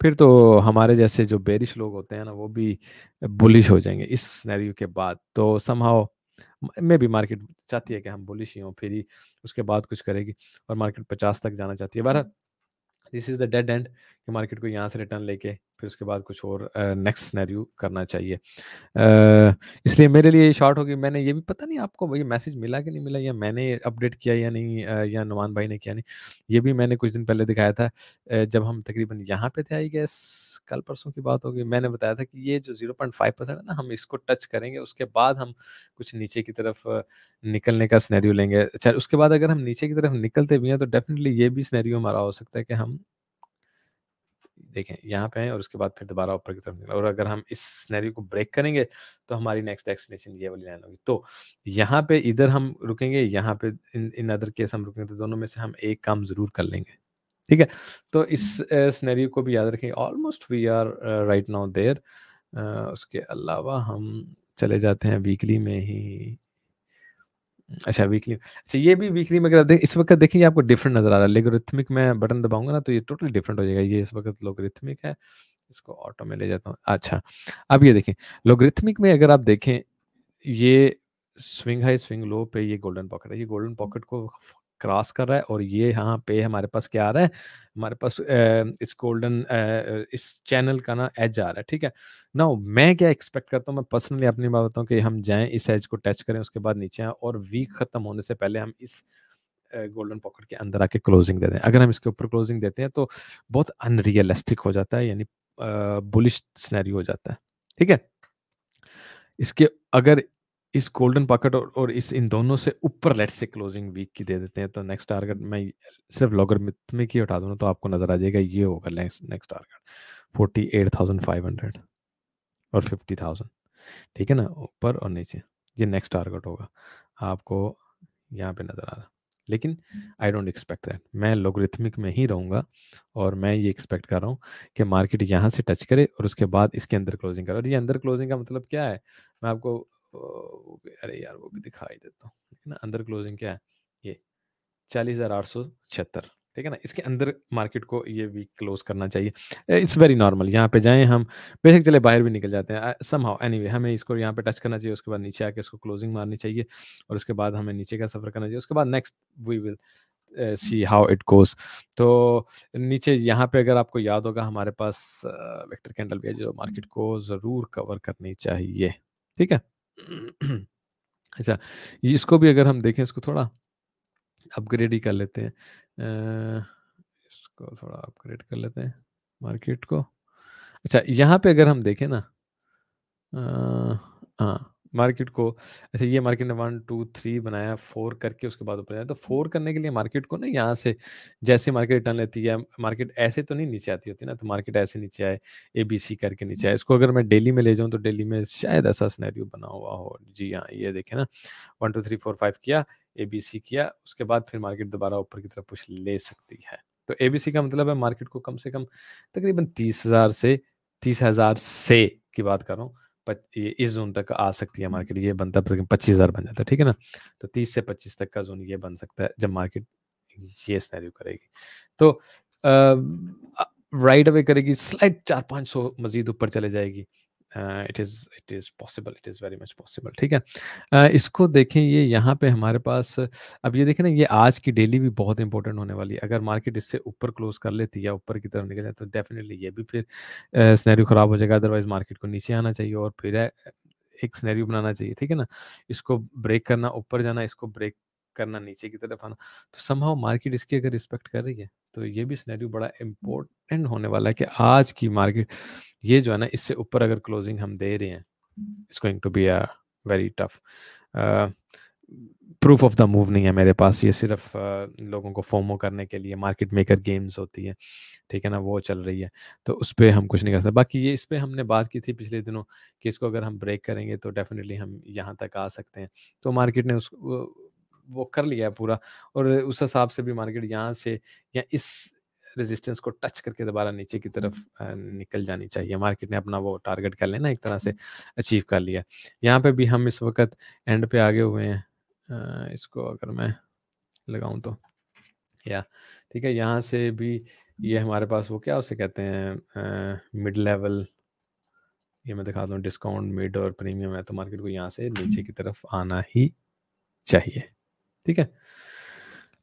फिर तो हमारे जैसे जो बेरिश लोग होते हैं ना, वो भी बुलिश हो जाएँगे इस सिनेरियो के बाद। तो समहाउ मेबी मार्केट चाहती है कि हम बुलिश ही हों, फिर ही उसके बाद कुछ करेगी, और मार्केट 50 तक जाना चाहती है। बहरहाल, this is the dead and कि मार्केट को यहाँ से रिटर्न लेके फिर उसके बाद कुछ और नेक्स्ट सिनेरियो करना चाहिए। इसलिए मेरे लिए शॉर्ट होगी। मैंने ये भी, पता नहीं आपको ये मैसेज मिला कि नहीं मिला, या मैंने अपडेट किया या नहीं, या नुमान भाई ने किया नहीं। ये भी मैंने कुछ दिन पहले दिखाया था, जब हम तकरीबन यहाँ पे थे, आई गेस कल परसों की बात होगी। मैंने बताया था कि ये जो 0.5% है ना, हम इसको टच करेंगे, उसके बाद हम कुछ नीचे की तरफ निकलने का सिनेरियो लेंगे। अच्छा, उसके बाद अगर हम नीचे की तरफ निकलते भी हैं तो डेफ़िनिटली ये भी सिनेरियो हमारा हो सकता है कि हम देखें यहाँ पे हैं और उसके बाद फिर दोबारा ऊपर की तरफ निकला, और अगर हम इस सिनेरियो को ब्रेक करेंगे तो हमारी नेक्स्ट डेस्टिनेशन ये वाली लाइन होगी। तो यहाँ पे इधर हम रुकेंगे, यहाँ पे इन इन अदर केस हम रुकेंगे, तो दोनों में से हम एक काम ज़रूर कर लेंगे। ठीक है? तो इस सिनेरियो को भी याद रखें, almost we are right now there. उसके अलावा हम चले जाते हैं वीकली में ही। अच्छा, वीकली, अच्छा ये भी वीकली में अगर आप इस वक़्त देखेंगे आपको डिफरेंट नज़र आ रहा है। लॉगरिथमिक में बटन दबाऊँगा ना तो ये टोटली डिफरेंट हो जाएगा। ये इस वक़्त लॉगरिथमिक है, इसको ऑटो में ले जाता हूँ। अच्छा, अब ये देखें, लॉगरिथमिक में अगर आप देखें, ये स्विंग हाई, स्विंग लो पे ये गोल्डन पॉकेट है। ये गोल्डन पॉकेट को क्रॉस कर रहा है, और ये यहाँ पे हमारे पास क्या आ रहा है? हमारे पास इस गोल्डन इस चैनल का ना एज आ रहा है, ठीक है? नाउ मैं क्या एक्सपेक्ट करता हूँ, मैं पर्सनली अपनी बात बताऊँ, कि हम जाएँ, इस एज को टच करें, उसके बाद नीचे आएँ, और वीक खत्म होने से पहले हम इस गोल्डन पॉकेट के अंदर आके क्लोजिंग दे दें। अगर हम इसके ऊपर क्लोजिंग देते हैं तो बहुत अनरियलिस्टिक हो जाता है, यानी बुलिश सिनेरियो हो जाता है। ठीक है? इसके अगर इस गोल्डन पॉकेट और इस इन दोनों से ऊपर लेट्स से क्लोजिंग वीक की दे देते हैं, तो नेक्स्ट टारगेट मैं सिर्फ लॉगरिथमिक ही हटा दूँ ना, तो आपको नज़र आ जाएगा, ये होगा नेक्स्ट नेक्स्ट टारगेट 48,500 और 50,000। ठीक है ना? ऊपर और नीचे, ये नेक्स्ट टारगेट होगा। आपको यहाँ पे नज़र आ रहा है। लेकिन आई डोंट एक्सपेक्ट दैट। मैं लॉगरिथमिक में ही रहूँगा, और मैं ये एक्सपेक्ट कर रहा हूँ कि मार्केट यहाँ से टच करे और उसके बाद इसके अंदर क्लोजिंग करे। और ये अंदर क्लोजिंग का मतलब क्या है? मैं आपको अरे यार वो भी दिखाई देता हूँ। है ना? अंदर क्लोजिंग क्या है? ये 40,876, ठीक है ना? इसके अंदर मार्केट को ये वीक क्लोज़ करना चाहिए। इट्स वेरी नॉर्मल, यहाँ पे जाएँ हम, बेशक चले बाहर भी निकल जाते हैं, समहाउ एनीवे हमें इसको यहाँ पे टच करना चाहिए, उसके बाद नीचे आके इसको क्लोजिंग मारनी चाहिए, और उसके बाद हमें नीचे का सफ़र करना चाहिए। उसके बाद next we will see how it goes. तो नीचे यहाँ पे अगर आपको याद होगा, हमारे पास वेक्टर कैंडल भी है जो मार्केट को ज़रूर कवर करनी चाहिए। ठीक है? अच्छा, इसको भी अगर हम देखें, इसको थोड़ा अपग्रेड ही कर लेते हैं। इसको थोड़ा अपग्रेड कर लेते हैं मार्केट को। अच्छा, यहाँ पे अगर हम देखें ना, अ, हाँ, मार्केट को, अच्छा ये मार्केट ने 1, 2, 3 बनाया, 4 करके उसके बाद ऊपर जाए, तो 4 करने के लिए मार्केट को ना यहाँ से, जैसे मार्केट रिटर्न लेती है, मार्केट ऐसे तो नहीं नीचे आती होती ना, तो मार्केट ऐसे नीचे आए, एबीसी करके नीचे आए। इसको अगर मैं डेली में ले जाऊँ तो डेली में शायद ऐसा सिनेरियो बना हुआ हो। जी हाँ, ये देखें ना, 1, 2, 3, 4, 5 किया, एबीसी किया, उसके बाद फिर मार्केट दोबारा ऊपर की तरफ पुश ले सकती है। तो एबीसी का मतलब है मार्केट को कम से कम तकरीबन 30,000 से की बात कर रहा हूँ, ये इस जोन तक आ सकती है मार्केट, ये बनता है 25,000 बन जाता है, ठीक है ना। तो 30 से 25 तक का जोन ये बन सकता है जब मार्केट ये सिनेरियो करेगी। तो राइट अवे करेगी, स्लाइड 4-500 मजीद ऊपर चले जाएगी। It is possible, it is very much possible, ठीक है। इसको देखें, ये यहाँ पे हमारे पास, अब ये देखें ना, ये आज की डेली भी बहुत इंपॉर्टेंट होने वाली है। अगर मार्केट इससे ऊपर क्लोज कर लेती है या ऊपर की तरफ निकल जाए तो डेफिनेटली ये भी फिर सिनेरियो ख़राब हो जाएगा। अदरवाइज़ मार्केट को नीचे आना चाहिए और फिर एक सिनेरियो बनाना चाहिए, ठीक है ना। इसको ब्रेक करना, ऊपर जाना, इसको ब्रेक करना, नीचे की तरफ आना। तो समहाउ मार्केट इसकी अगर रिस्पेक्ट कर रही है तो ये भी सिनेरियो बड़ा इम्पोर्टेंट होने वाला है कि आज की मार्केट ये जो है ना, इससे ऊपर अगर क्लोजिंग हम दे रहे हैं, it's going to be a very tough. Proof of the move नहीं है मेरे पास, ये सिर्फ लोगों को फोमो करने के लिए मार्केट मेकर गेम्स होती है, ठीक है ना, वो चल रही है। तो उस पर हम कुछ नहीं कर सकते। बाकी ये इस पर हमने बात की थी पिछले दिनों कि इसको अगर हम ब्रेक करेंगे तो डेफिनेटली हम यहाँ तक आ सकते हैं। तो मार्केट ने वो कर लिया है पूरा, और उस हिसाब से भी मार्केट यहाँ से या इस रेजिस्टेंस को टच करके दोबारा नीचे की तरफ निकल जानी चाहिए। मार्केट ने अपना वो टारगेट कर लेना एक तरह से अचीव कर लिया। यहाँ पे भी हम इस वक्त एंड पे आगे हुए हैं। इसको अगर मैं लगाऊं तो या ठीक है, यहाँ से भी ये हमारे पास वो क्या उसे कहते हैं मिड लेवल, ये मैं दिखाता हूँ, डिस्काउंट मिड और प्रीमियम है, तो मार्केट को यहाँ से नीचे की तरफ आना ही चाहिए, ठीक है।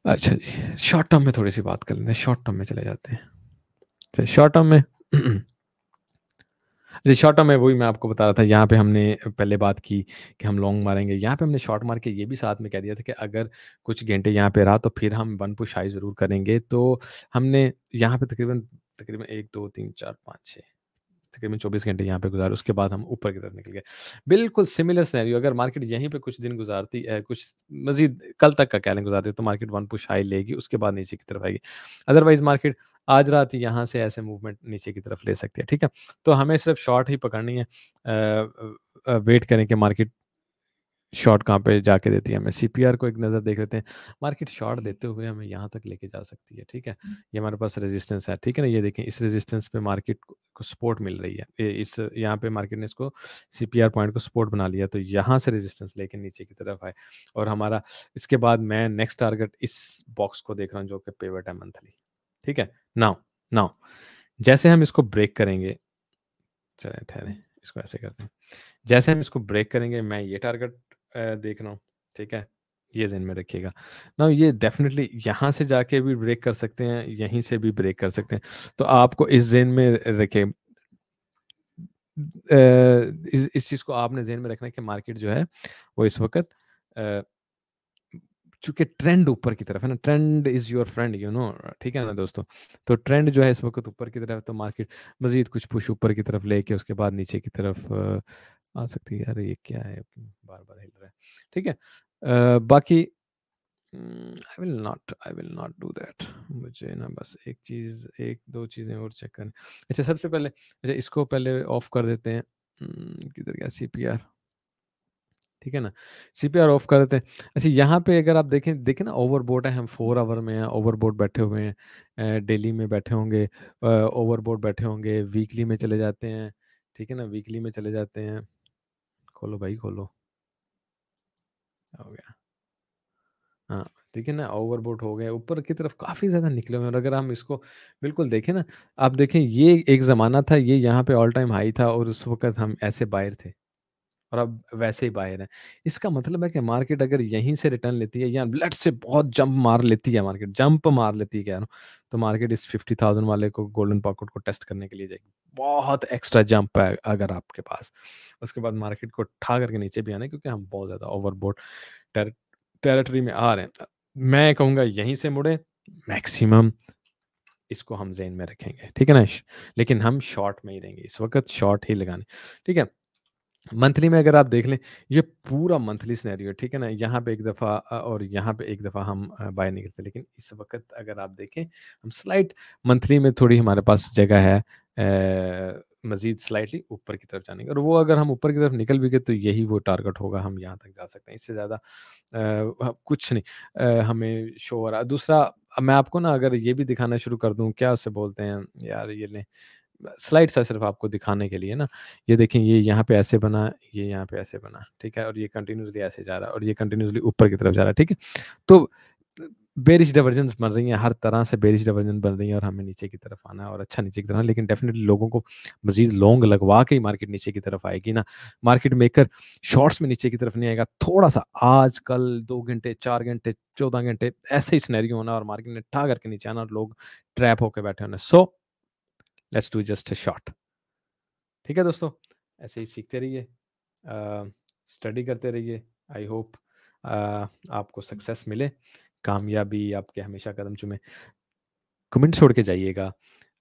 अच्छा जी, शॉर्ट टर्म में थोड़ी सी बात कर लेते हैं, शॉर्ट टर्म में चले जाते हैं। तो शॉर्ट टर्म में शॉर्ट टर्म में वही मैं आपको बता रहा था, यहाँ पे हमने पहले बात की कि हम लॉन्ग मारेंगे। यहाँ पे हमने शॉर्ट मार के ये भी साथ में कह दिया था कि अगर कुछ घंटे यहाँ पे रहा तो फिर हम वन पुश हाई ज़रूर करेंगे। तो हमने यहाँ पे तकरीबन तकरीबन 1 2 3 4 5 6 तकरीबन 24 घंटे यहाँ पे गुज़ारे, उसके बाद हम ऊपर की तरफ निकल गए। बिल्कुल सिमिलर सिनेरियो, अगर मार्केट यहीं पे कुछ दिन गुज़ारती कुछ मज़ीद कल तक का कह लें गुज़ारती, तो मार्केट वन पुश हाई लेगी, उसके बाद नीचे की तरफ आएगी। अदरवाइज़ मार्केट आज रात यहाँ से ऐसे मूवमेंट नीचे की तरफ ले सकती है, ठीक है? तो हमें सिर्फ शॉर्ट ही पकड़नी है। वेट करें कि मार्केट शॉर्ट कहाँ पे जाके देती है हमें। सीपीआर को एक नज़र देख लेते हैं। मार्केट शॉर्ट देते हुए हमें यहाँ तक लेके जा सकती है, ठीक है? ये हमारे पास रेजिस्टेंस है, ठीक है ना? ये देखें, इस रेजिस्टेंस पे मार्केट को सपोर्ट मिल रही है। इस यहाँ पे मार्केट ने इसको सीपीआर पॉइंट को सपोर्ट बना लिया, तो यहाँ से रेजिस्टेंस लेके नीचे की तरफ आए और हमारा इसके बाद मैं नेक्स्ट टारगेट इस बॉक्स को देख रहा हूँ जो कि पिवट है मंथली, ठीक है? नाउ नाउ जैसे हम इसको ब्रेक करेंगे, चलें ठहरें, इसको ऐसे करते हैं। जैसे हम इसको ब्रेक करेंगे, मैं ये टारगेट देख रहा हूँ, ठीक है? ये ज़हन में रखिएगा। नाउ ये डेफ़िनेटली यहाँ से जाके भी ब्रेक कर सकते हैं, यहीं से भी ब्रेक कर सकते हैं। तो आपको इस ज़हन में रखें, इस चीज़ को आपने ज़हन में रखना है कि मार्केट जो है वो इस वक़्त अ, चूँकि ट्रेंड ऊपर की तरफ है ना, trend is your friend, you know, ठीक है ना दोस्तों? तो ट्रेंड जो है इस वक़्त ऊपर की तरफ है, तो मार्केट मज़ीद कुछ पुश ऊपर की तरफ लेके उसके बाद नीचे की तरफ आ सकती है। अरे ये क्या है? बार-बार हिल रहा है। ठीक है? बाकी I will not do that. मुझे ना बस एक चीज़ 1-2 चीज़ें और चेक करनी। अच्छा, सबसे पहले अच्छा इसको पहले ऑफ कर देते हैं। किधर गया सीपीआर? ठीक है ना? सीपीआर ऑफ कर देते हैं। अच्छा, यहाँ पे अगर आप देखें देखें ना, ओवरबॉट है, हम 4 आवर में हैं, ओवरबॉट बैठे हुए हैं। डेली में बैठे होंगे, ओवरबॉट बैठे होंगे, वीकली में चले जाते हैं, ठीक है ना? वीकली में चले जाते हैं। खोलो भाई खोलो। क्या हो गया? हाँ, ठीक है ना, ओवरबूट हो गए, ऊपर की तरफ काफ़ी ज़्यादा निकले हुए हैं, और अगर हम इसको बिल्कुल देखें ना, आप देखें ये एक ज़माना था, ये यहाँ पे ऑल टाइम हाई था और उस वक़्त हम ऐसे बायर थे और अब वैसे ही बायर हैं। इसका मतलब है कि मार्केट अगर यहीं से रिटर्न लेती है या लेट्स से बहुत जंप मार लेती है, मार्केट जंप मार लेती है कह रहा हूँ, तो मार्केट इस 50,000 वाले को गोल्डन पॉकेट को टेस्ट करने के लिए जाएगी। बहुत एक्स्ट्रा जंप है अगर आपके पास। उसके बाद मार्केट को उठा करके नीचे भी आना है क्योंकि हम बहुत ज़्यादा ओवरबोट टेर टेरिटरी में आ रहे हैं। मैं कहूँगा यहीं से मुड़े मैक्सिमम, इसको हम ज़हन में रखेंगे, ठीक है ना? लेकिन हम शॉर्ट में ही रहेंगे, इस वक़्त शॉर्ट ही लगाने, ठीक है? मंथली में अगर आप देख लें, ये पूरा मंथली सिनेरियो है, ठीक है ना? यहाँ पे एक दफ़ा और यहाँ पे एक दफ़ा हम बाय निकलते हैं, लेकिन इस वक़्त अगर आप देखें, हम स्लाइट मंथली में थोड़ी हमारे पास जगह है, मज़ीद स्लाइटली ऊपर की तरफ जाने की, और वो अगर हम ऊपर की तरफ निकल भी गए तो यही वो टारगेट होगा, हम यहाँ तक जा सकते हैं, इससे ज़्यादा कुछ नहीं हमें शो हो रहा है। दूसरा मैं आपको ना अगर ये भी दिखाना शुरू कर दूँ, क्या उसे बोलते हैं यार, ये लें स्लाइड्स है सिर्फ़ आपको दिखाने के लिए ना, ये देखें ये यहाँ पे ऐसे बना, ये यहाँ पे ऐसे बना, ठीक है? और ये कंटिन्यूअसली ऐसे जा रहा है और ये कंटिन्यूअसली ऊपर की तरफ जा रहा है, ठीक है? तो बेयरिश डाइवर्जेंस बन रही हैं, हर तरह से बेयरिश डाइवर्जेंस बन रही हैं और हमें नीचे की तरफ आना है और अच्छा नीचे की तरफ, लेकिन डेफ़िनिटली लोगों को मज़ीद लॉन्ग लगवा के ही मार्केट नीचे की तरफ आएगी ना। मार्केट मेकर शॉर्ट्स में नीचे की तरफ नहीं आएगा। थोड़ा-सा आज, कल 2 घंटे, 4 घंटे, 14 घंटे ऐसे ही सिनेरियो होना और मार्केट ने ठा करके नीचे आना और लोग ट्रैप होके बैठे होने। So let's do just a shot. ठीक है दोस्तों? ऐसे ही सीखते रहिए, स्टडी करते रहिए। आई होप आपको सक्सेस मिले, कामयाबी आपके हमेशा कदम चूमे। कमेंट छोड़ के जाइएगा,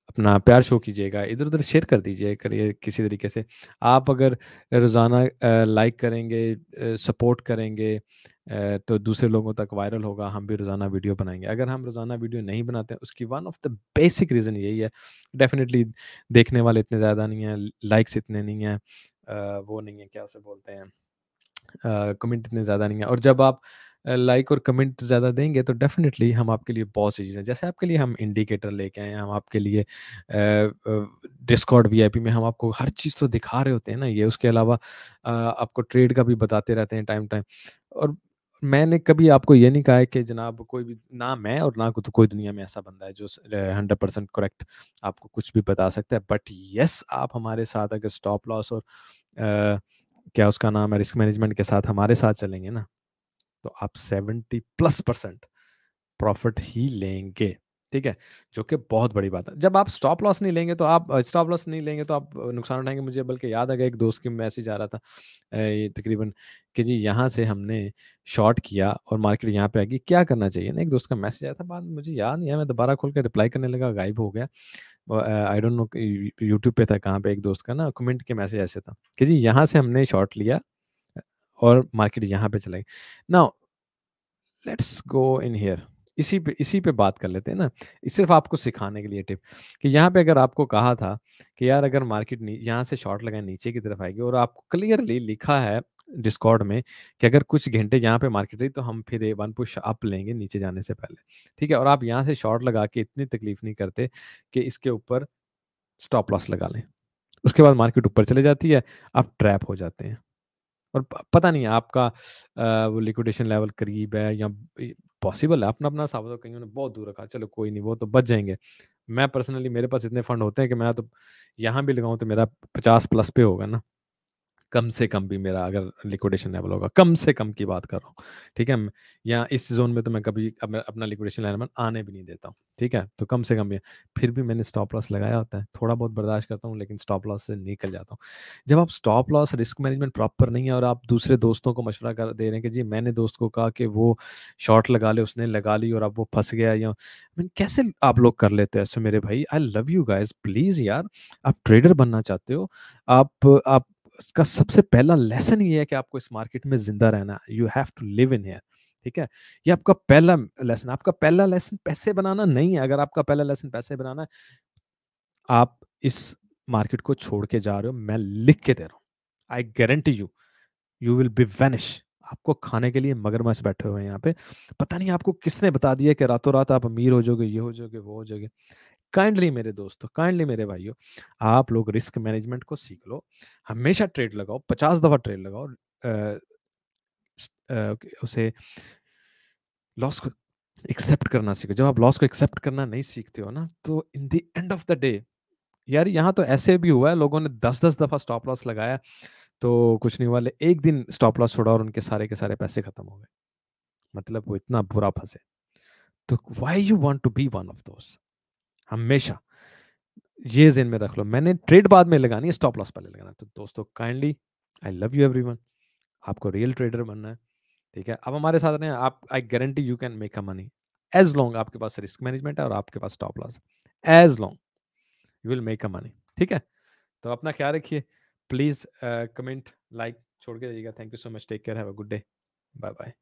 अपना प्यार शो कीजिएगा, इधर-उधर शेयर कर दीजिए करिए किसी तरीके से। आप अगर रोज़ाना लाइक करेंगे, सपोर्ट करेंगे तो दूसरे लोगों तक वायरल होगा, हम भी रोज़ाना वीडियो बनाएँगे। अगर हम रोज़ाना वीडियो नहीं बनाते हैं, उसकी one of the basic reason यही है, डेफ़िनिटली देखने वाले इतने ज़्यादा नहीं हैं, लाइक्स इतने नहीं हैं, वो नहीं है, क्या उसे बोलते हैं, कमेंट इतने ज़्यादा नहीं है, और जब आप लाइक और कमेंट ज़्यादा देंगे तो डेफ़िनेटली हम आपके लिए बहुत सी चीज़ें, जैसे आपके लिए हम इंडिकेटर लेके आए हैं, हम आपके लिए डिस्कॉर्ड वीआईपी में हम आपको हर चीज़ तो दिखा रहे होते हैं ना, ये उसके अलावा आपको ट्रेड का भी बताते रहते हैं टाइम टाइम। और मैंने कभी आपको ये नहीं कहा है कि जनाब कोई भी, ना मैं और ना तो कोई दुनिया में ऐसा बंदा है जो 100% करेक्ट आपको कुछ भी बता सकता है, बट येस आप हमारे साथ अगर स्टॉप लॉस और क्या उसका नाम है, रिस्क मैनेजमेंट के साथ हमारे साथ चलेंगे ना, तो आप 70+% प्रॉफ़िट ही लेंगे, ठीक है? जो कि बहुत बड़ी बात है। जब आप स्टॉप लॉस नहीं लेंगे तो आप स्टॉप लॉस नहीं लेंगे तो आप नुकसान उठाएँगे। मुझे बल्कि याद आ गया, एक दोस्त की मैसेज आ रहा था ये तकरीबन कि जी यहाँ से हमने शॉर्ट किया और मार्केट यहाँ पे आ गई, क्या करना चाहिए? ना एक दोस्त का मैसेज आया था, बाद में मुझे याद नहीं है, मैं दोबारा खोल के रिप्लाई करने लगा, गायब हो गया। आई डोंट नो कि यूट्यूब पे था कहाँ पे, एक दोस्त का ना कमेंट के मैसेज ऐसे था कि जी यहाँ से हमने शॉर्ट लिया और मार्केट यहाँ पे चला गया। Now let's go in here, इसी पे बात कर लेते हैं ना। ये सिर्फ आपको सिखाने के लिए टिप कि यहाँ पे अगर आपको कहा था कि यार अगर मार्केट यहाँ से शॉर्ट लगाए नीचे की तरफ आएगी और आपको क्लियरली लिखा है डिस्कॉर्ड में कि अगर कुछ घंटे यहाँ पे मार्केट रही तो हम फिर वन पुश अप लेंगे नीचे जाने से पहले, ठीक है? और आप यहाँ से शॉर्ट लगा के इतनी तकलीफ नहीं करते कि इसके ऊपर स्टॉप लॉस लगा लें। उसके बाद मार्केट ऊपर चले जाती है, आप ट्रैप हो जाते हैं। और पता नहीं है आपका वो लिक्विडेशन लेवल करीब है या पॉसिबल है, अपना-अपना हिसाब तो कईयों ने बहुत दूर रखा, चलो कोई नहीं वो तो बच जाएँगे। मैं पर्सनली मेरे पास इतने फंड होते हैं कि मैं तो यहाँ भी लगाऊँ तो मेरा 50 प्लस पे होगा ना। कम से कम भी मेरा अगर लिक्विडेशन लेवल होगा, कम से कम की बात कर रहा हूँ, ठीक है? यहाँ इस ज़ोन में तो मैं कभी अपना लिक्विडेशन लेवल आने भी नहीं देता हूँ, ठीक है? तो कम से कम ये फिर भी मैंने स्टॉप लॉस लगाया होता है, थोड़ा बहुत बर्दाश्त करता हूँ लेकिन स्टॉप लॉस से निकल जाता हूँ। जब आप stop loss risk management proper नहीं है और आप दूसरे दोस्तों को मशवरा कर दे रहे हैं कि जी मैंने दोस्त को कहा कि वो शॉर्ट लगा ले, उसने लगा ली और अब वो फँस गया, या कैसे आप लोग कर लेते हो ऐसे मेरे भाई? I love you guys, please यार, आप ट्रेडर बनना चाहते हो, आप इसका सबसे पहला लेसन ये है कि आपको इस मार्केट में ज़िंदा रहना है। You have to live in here, ठीक है? ये आपका पहला लेसन, आपका पहला लेसन पैसे बनाना नहीं है। अगर आपका पहला लेसन पैसे बनाना है, आप इस मार्केट को छोड़ के जा रहे हो, मैं लिख के दे रहा हूँ। I guarantee you, you will be vanish. आपको खाने के लिए मगरमच्छ बैठे हुए हैं यहाँ पे। पता नहीं आपको किसने बता दिया कि रातों-रात आप अमीर हो जाओगे, ये हो जाओगे, वो हो जाओगे। काइंडली मेरे दोस्तों, काइंडली मेरे भाइयों, आप लोग रिस्क मैनेजमेंट को सीख लो। हमेशा ट्रेड लगाओ, 50 दफ़ा ट्रेड लगाओ। उसे लॉस को एक्सेप्ट करना सीखो। जब आप लॉस को एक्सेप्ट करना नहीं सीखते हो ना, तो in the end of the day, यार यहाँ तो ऐसे भी हुआ है, लोगों ने 10-10 दफ़ा स्टॉप लॉस लगाया, तो कुछ नहीं हुआ। एक दिन स्टॉप लॉस छोड़ा और उनके सारे के सारे पैसे खत्म हो गए। मतलब वो इतना बुरा फँसे। तो why you want to be one of those? हमेशा ये ज़हन में रख लो, मैंने ट्रेड बाद में लगानी है, स्टॉप लॉस पहले लगाना है। तो दोस्तों kindly, I love you everyone, आपको रियल ट्रेडर बनना है, ठीक है? आप हमारे साथ रहें, आप I guarantee you can make a money as long आपके पास रिस्क मैनेजमेंट है और आपके पास स्टॉप लॉस है। As long you will make a money, ठीक है? तो अपना ख्याल रखिए। प्लीज़ कमेंट, लाइक छोड़ के जाइएगा। Thank you so much. Take care, have a good day. Bye bye.